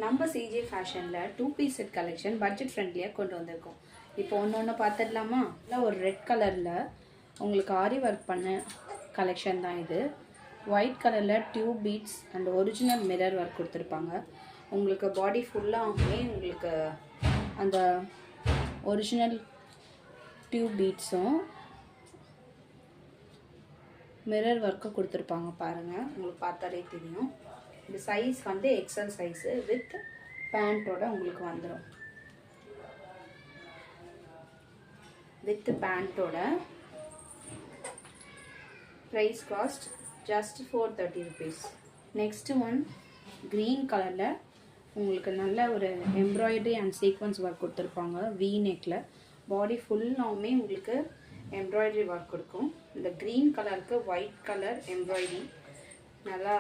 நம்ம சிஜே ஃபேஷனில் 2 piece set collection budget ஃப்ரெண்ட்லியாக கொண்டு வந்திருக்கோம். இப்போ ஒன்று பார்த்துடலாமா? இல்லை, ஒரு ரெட் கலரில் உங்களுக்கு ஆரி ஒர்க் பண்ண கலெக்ஷன் தான் இது. ஒயிட் கலரில் tube beads and original mirror work கொடுத்துருப்பாங்க. உங்களுக்கு பாடி ஃபுல்லாகவே உங்களுக்கு அந்த ஒரிஜினல் டியூப் பீட்ஸும் மிரர் ஒர்க்கும் கொடுத்துருப்பாங்க. பாருங்கள், உங்களுக்கு பார்த்தாலே தெரியும். இந்த சைஸ் வந்து எக்ஸல் சைஸு வித் பேண்ட்டோட உங்களுக்கு வந்துடும். வித் பேண்ட்டோட price cost just 430 rupees. Next one green கலரில் உங்களுக்கு நல்ல ஒரு எம்ப்ராய்டரி அண்ட் சீக்வன்ஸ் ஒர்க் கொடுத்துருப்பாங்க. வி நெக்கில் பாடி ஃபுல்லாகவுமே உங்களுக்கு எம்ப்ராய்டரி ஒர்க் கொடுக்கும். இந்த க்ரீன் கலருக்கு ஒயிட் கலர் எம்ப்ராய்டரி நல்லா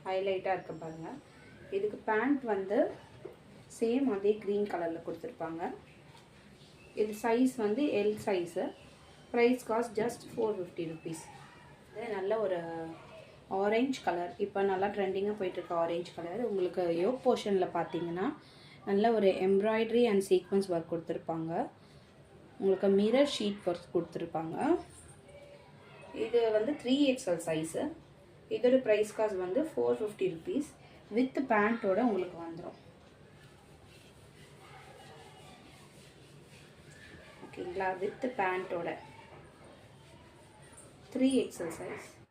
ஹைலைட்டாக இருக்க பாருங்கள். இதுக்கு பேண்ட் வந்து சேம் அதே க்ரீன் கலரில் கொடுத்துருப்பாங்க. இது சைஸ் வந்து L size. Price cost just 450 rupees. இது நல்ல ஒரு ஆரஞ்ச் கலர், இப்போ நல்லா ட்ரெண்டிங்காக போயிட்டுருக்க ஆரஞ்ச் கலர். உங்களுக்கு யோக் போர்ஷனில் பார்த்தீங்கன்னா நல்ல ஒரு எம்ப்ராய்டரி அண்ட் சீக்வன்ஸ் ஒர்க் கொடுத்துருப்பாங்க. உங்களுக்கு மிரர் ஷீட் ஒர்க் கொடுத்துருப்பாங்க. இது வந்து 3XL சைஸு. இதோட ப்ரைஸ் காஸ்ட் வந்து 450 rupees வித் பேண்ட்டோட உங்களுக்கு வந்துடும். ஓகேங்களா? வித் பேண்ட்டோட 3XL சைஸ்.